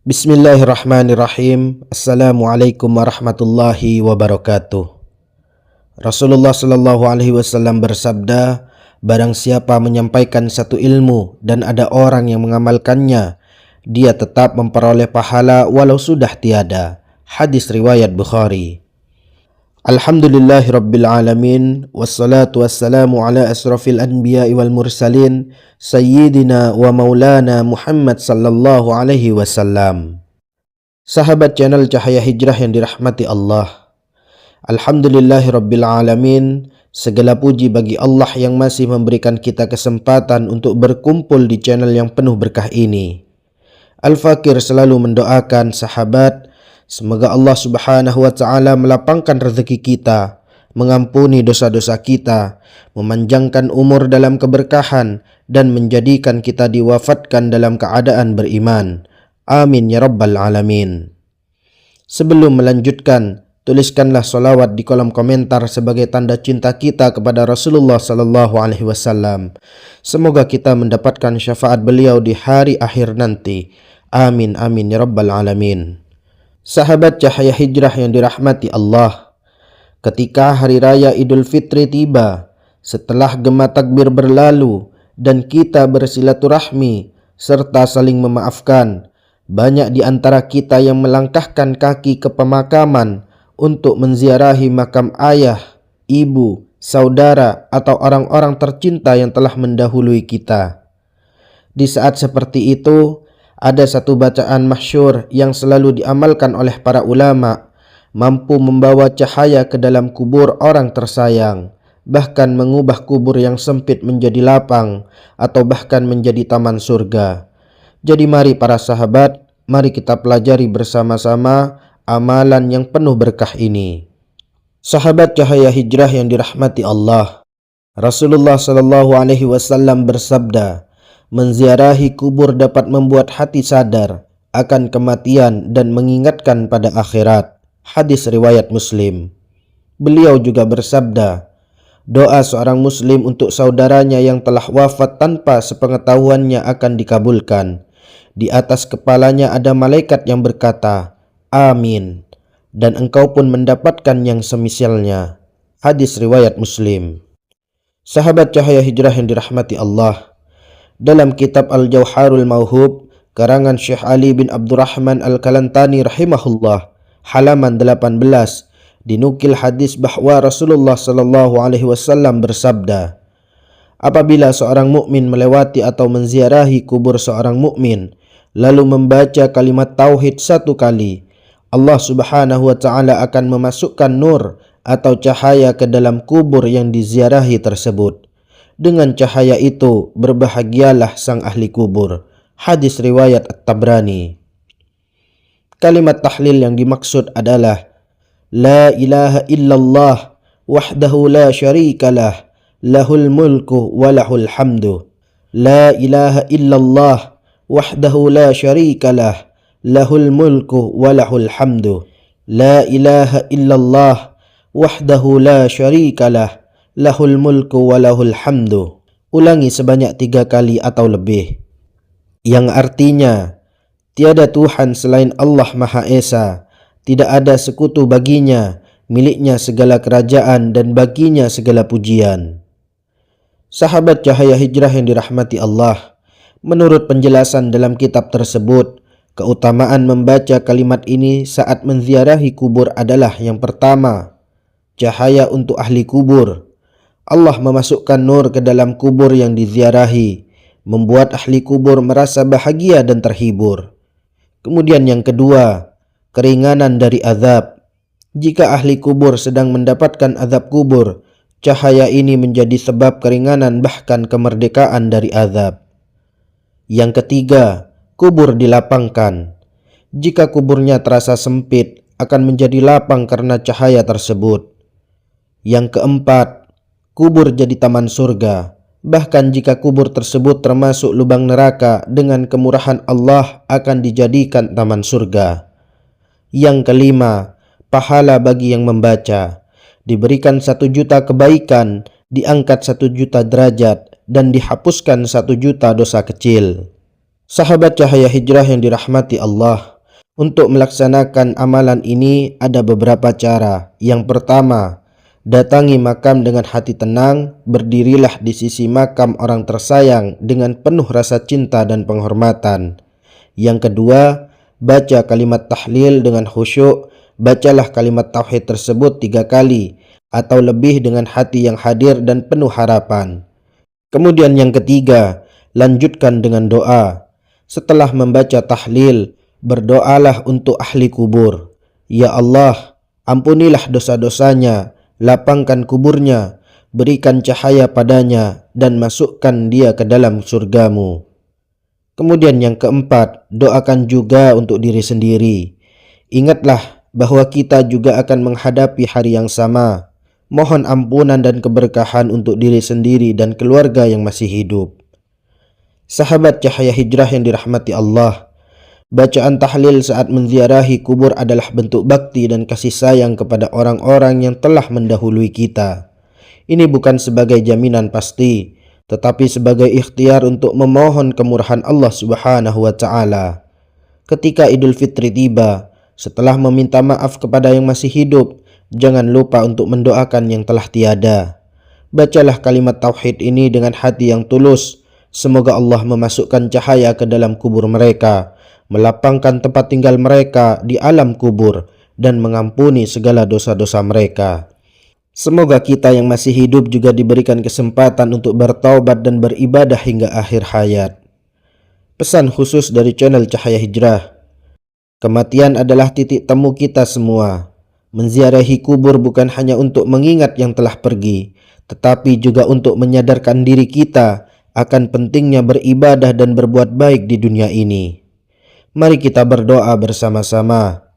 Bismillahirrahmanirrahim. Assalamualaikum warahmatullahi wabarakatuh. Rasulullah Shallallahu Alaihi Wasallam bersabda, barang siapa menyampaikan satu ilmu dan ada orang yang mengamalkannya, dia tetap memperoleh pahala walau sudah tiada. Hadis riwayat Bukhari. Alhamdulillahirabbil alamin, wassalatu wassalamu ala asrafil anbiya'i wal mursalin, sayyidina wa maulana Muhammad sallallahu alaihi wasallam. Sahabat channel Cahaya Hijrah yang dirahmati Allah, alhamdulillahirabbil alamin, segala puji bagi Allah yang masih memberikan kita kesempatan untuk berkumpul di channel yang penuh berkah ini. Al-Fakir selalu mendoakan sahabat, semoga Allah Subhanahu wa Ta'ala melapangkan rezeki kita, mengampuni dosa-dosa kita, memanjangkan umur dalam keberkahan, dan menjadikan kita diwafatkan dalam keadaan beriman. Amin ya rabbal alamin. Sebelum melanjutkan, tuliskanlah solawat di kolom komentar sebagai tanda cinta kita kepada Rasulullah Sallallahu Alaihi Wasallam. Semoga kita mendapatkan syafaat beliau di hari akhir nanti. Amin amin ya rabbal alamin. Sahabat Cahaya Hijrah yang dirahmati Allah, ketika hari raya Idul Fitri tiba, setelah gema takbir berlalu dan kita bersilaturahmi serta saling memaafkan, banyak di antara kita yang melangkahkan kaki ke pemakaman untuk menziarahi makam ayah, ibu, saudara, atau orang-orang tercinta yang telah mendahului kita. Di saat seperti itu, ada satu bacaan masyhur yang selalu diamalkan oleh para ulama, mampu membawa cahaya ke dalam kubur orang tersayang, bahkan mengubah kubur yang sempit menjadi lapang, atau bahkan menjadi taman surga. Jadi mari para sahabat, mari kita pelajari bersama-sama amalan yang penuh berkah ini. Sahabat Cahaya Hijrah yang dirahmati Allah, Rasulullah Shallallahu Alaihi Wasallam bersabda, menziarahi kubur dapat membuat hati sadar akan kematian dan mengingatkan pada akhirat. Hadis riwayat Muslim. Beliau juga bersabda, doa seorang muslim untuk saudaranya yang telah wafat tanpa sepengetahuannya akan dikabulkan. Di atas kepalanya ada malaikat yang berkata, amin, dan engkau pun mendapatkan yang semisalnya. Hadis riwayat Muslim. Sahabat Cahaya Hijrah yang dirahmati Allah, dalam kitab Al-Jauharul Mauhub karangan Syekh Ali bin Abdurrahman Al-Kalantani rahimahullah, halaman 18, dinukil hadis bahwa Rasulullah Sallallahu Alaihi Wasallam bersabda, apabila seorang mukmin melewati atau menziarahi kubur seorang mukmin lalu membaca kalimat tauhid satu kali, Allah Subhanahu wa Ta'ala akan memasukkan nur atau cahaya ke dalam kubur yang diziarahi tersebut. Dengan cahaya itu berbahagialah sang ahli kubur. Hadis riwayat At-Tabrani. Kalimat tahlil yang dimaksud adalah La ilaha illallah wahdahu la syarikalah, lahul mulku wa lahul hamdu. La ilaha illallah wahdahu la syarikalah, lahul mulku wa lahul hamdu. La ilaha illallah wahdahu la syarikalah, lahul mulku wa lahul hamdu. Ulangi sebanyak 3 kali atau lebih, yang artinya tiada Tuhan selain Allah Maha Esa, tidak ada sekutu baginya, miliknya segala kerajaan dan baginya segala pujian. Sahabat Cahaya Hijrah yang dirahmati Allah, menurut penjelasan dalam kitab tersebut, keutamaan membaca kalimat ini saat menziarahi kubur adalah yang pertama, cahaya untuk ahli kubur. Allah memasukkan nur ke dalam kubur yang diziarahi, membuat ahli kubur merasa bahagia dan terhibur. Kemudian yang kedua, keringanan dari azab. Jika ahli kubur sedang mendapatkan azab kubur, cahaya ini menjadi sebab keringanan bahkan kemerdekaan dari azab. Yang ketiga, kubur dilapangkan. Jika kuburnya terasa sempit, akan menjadi lapang karena cahaya tersebut. Yang keempat, kubur jadi taman surga. Bahkan jika kubur tersebut termasuk lubang neraka, dengan kemurahan Allah akan dijadikan taman surga. Yang kelima, pahala bagi yang membaca. Diberikan 1 juta kebaikan, diangkat 1 juta derajat, dan dihapuskan 1 juta dosa kecil. Sahabat Cahaya Hijrah yang dirahmati Allah, Untuk melaksanakan amalan ini ada beberapa cara. Yang pertama, datangi makam dengan hati tenang, berdirilah di sisi makam orang tersayang dengan penuh rasa cinta dan penghormatan. Yang kedua, baca kalimat tahlil dengan khusyuk, bacalah kalimat tauhid tersebut 3 kali atau lebih dengan hati yang hadir dan penuh harapan. Kemudian yang ketiga, lanjutkan dengan doa. Setelah membaca tahlil, berdoalah untuk ahli kubur. Ya Allah, ampunilah dosa-dosanya, lapangkan kuburnya, berikan cahaya padanya, dan masukkan dia ke dalam surgamu. Kemudian yang keempat, doakan juga untuk diri sendiri. Ingatlah bahwa kita juga akan menghadapi hari yang sama. Mohon ampunan dan keberkahan untuk diri sendiri dan keluarga yang masih hidup. Sahabat Cahaya Hijrah yang dirahmati Allah, bacaan tahlil saat menziarahi kubur adalah bentuk bakti dan kasih sayang kepada orang-orang yang telah mendahului kita. Ini bukan sebagai jaminan pasti, tetapi sebagai ikhtiar untuk memohon kemurahan Allah Subhanahu wa Ta'ala. Ketika Idul Fitri tiba, setelah meminta maaf kepada yang masih hidup, jangan lupa untuk mendoakan yang telah tiada. Bacalah kalimat tauhid ini dengan hati yang tulus. Semoga Allah memasukkan cahaya ke dalam kubur mereka, melapangkan tempat tinggal mereka di alam kubur, dan mengampuni segala dosa-dosa mereka. Semoga kita yang masih hidup juga diberikan kesempatan untuk bertaubat dan beribadah hingga akhir hayat. Pesan khusus dari channel Cahaya Hijrah. Kematian adalah titik temu kita semua. Menziarahi kubur bukan hanya untuk mengingat yang telah pergi, tetapi juga untuk menyadarkan diri kita akan pentingnya beribadah dan berbuat baik di dunia ini. Mari kita berdoa bersama-sama.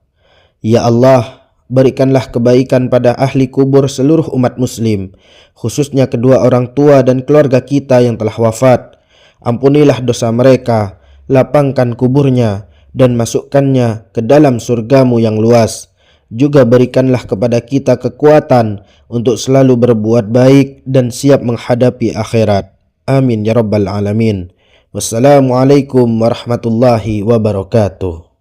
Ya Allah, berikanlah kebaikan pada ahli kubur seluruh umat muslim, khususnya kedua orang tua dan keluarga kita yang telah wafat. Ampunilah dosa mereka, lapangkan kuburnya, dan masukkannya ke dalam surgamu yang luas. Juga berikanlah kepada kita kekuatan untuk selalu berbuat baik dan siap menghadapi akhirat. Amin ya rabbal alamin. Wassalamualaikum warahmatullahi wabarakatuh.